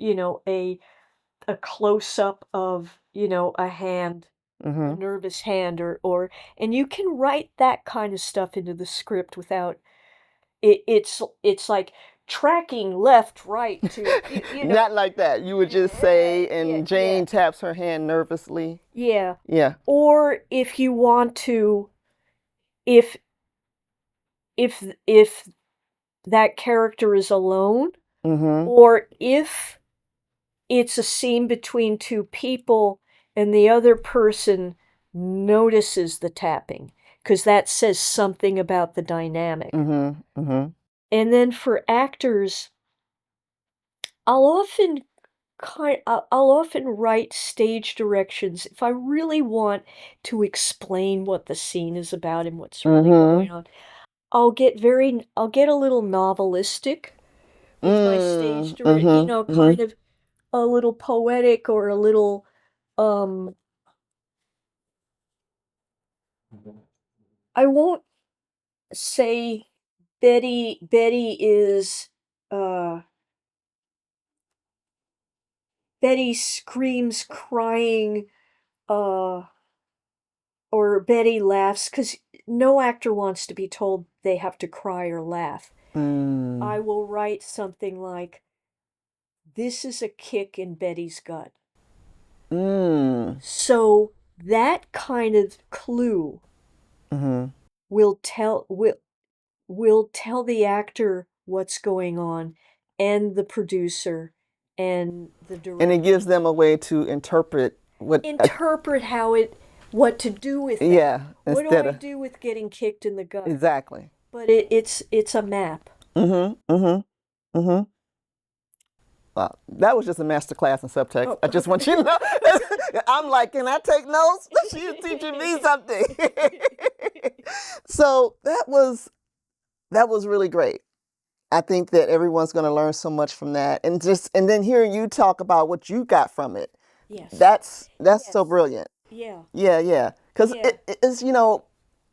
close up of, a hand, a Mm-hmm. nervous hand, and you can write that kind of stuff into the script without it's like tracking left, right to Not like that. You would just say, yeah, and yeah, Jane taps her hand nervously. yeah. Yeah. Or if you want to, if if that character is alone, Mm-hmm. or if it's a scene between two people and the other person notices the tapping, because that says something about the dynamic. Mm-hmm. Mm-hmm. And then for actors, I'll often I'll often write stage directions if I really want to explain what the scene is about and what's really going on. I'll get a little novelistic with my stage Mm-hmm. kind of a little poetic or a little I won't say uh Betty screams crying uh or Betty laughs, because no actor wants to be told they have to cry or laugh. Mm. I will write something like, "This is a kick in Betty's gut." Mm. So that kind of clue Mm-hmm. will tell the actor what's going on, and the producer and the And it gives director. them a way to interpret Interpret what to do with that. yeah, What do instead I of do with getting kicked in the gut? exactly. But it's a map. Mm-hmm. Mm-hmm. Mm-hmm. Wow, that was just a master class in subtext. Oh. I just want you to know. I'm like, can I take notes? She's teaching me something. So that was really great. I think that everyone's going to learn so much from that, and then hearing you talk about what you got from it. Yes. That's so Yes. brilliant. Yeah. Yeah. Because Yeah. it's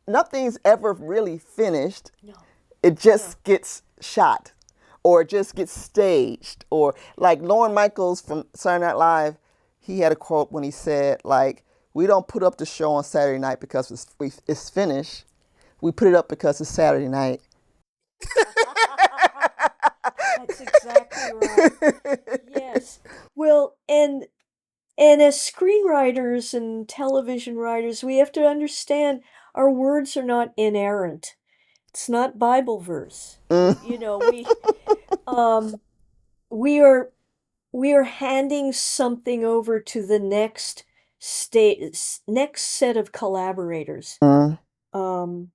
nothing's ever really finished. No. it just gets shot, or it just gets staged, or like Lorne Michaels from Saturday Night Live, he had a quote when he said, like, we don't put up the show on Saturday night because it's finished. We put it up because it's Saturday night. That's exactly right. Yes. Well, and as screenwriters and television writers, we have to understand our words are not inerrant. It's not Bible verse. You know, we are handing something over to the next set of collaborators. Um,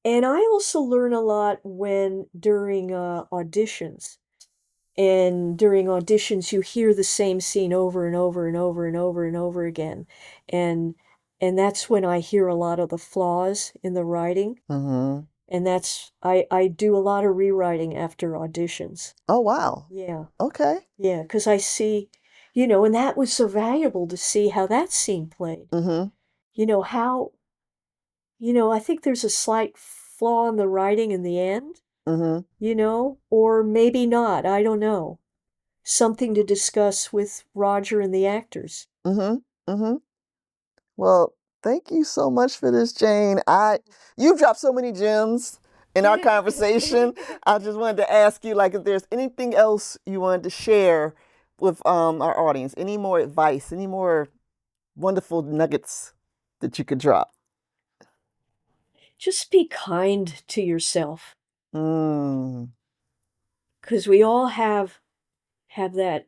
and I also learn a lot during auditions. And during auditions, you hear the same scene over and over and over and over and over again. And that's when I hear a lot of the flaws in the writing. And I do a lot of rewriting after auditions. Oh, wow. Yeah. Okay. Yeah, because I see, and that was so valuable to see how that scene played. How, I think there's a slight flaw in the writing in the end, or maybe not. I don't know. Something to discuss with Roger and the actors. Well, thank you so much for this, Jane. You dropped so many gems in our conversation. I just wanted to ask you, like, if there's anything else you wanted to share with our audience, any more advice, any more wonderful nuggets that you could drop. Just be kind to yourself. Mm. Because we all have that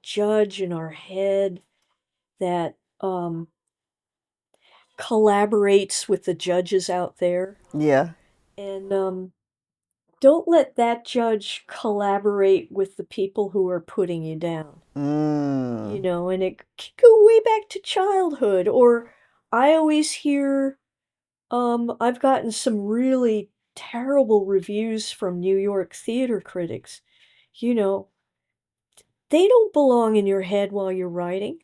judge in our head that collaborates with the judges out there. Yeah. And don't let that judge collaborate with the people who are putting you down. And it can go way back to childhood. Or I always hear, I've gotten some really terrible reviews from New York theater critics. They don't belong in your head while you're writing.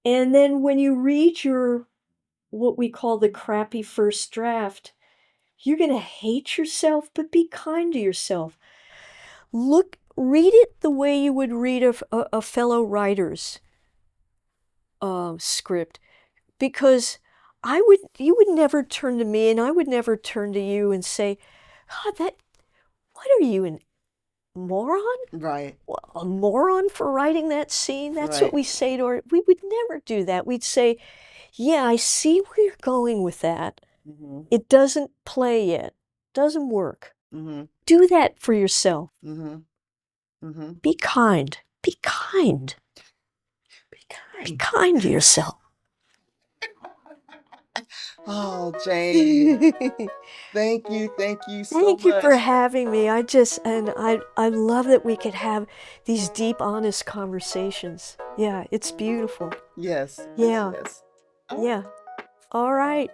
And then when you read what we call the crappy first draft, you're going to hate yourself, but be kind to yourself. Read it the way you would read a fellow writer's script, because you would never turn to me, and I would never turn to you and say, God, what are you, an moron? Right. A moron for writing that scene? That's Right. what we say to we would never do that. We'd say, yeah, I see where you're going with that. It doesn't play yet. Doesn't work. Do that for yourself. Be kind. Be kind. Be kind. Be kind to yourself. Oh, Jane. Thank you so much. Thank you for having me. I love that we could have these deep, honest conversations. Yeah, it's beautiful. Yes. Yeah. Yes. Yeah. All right.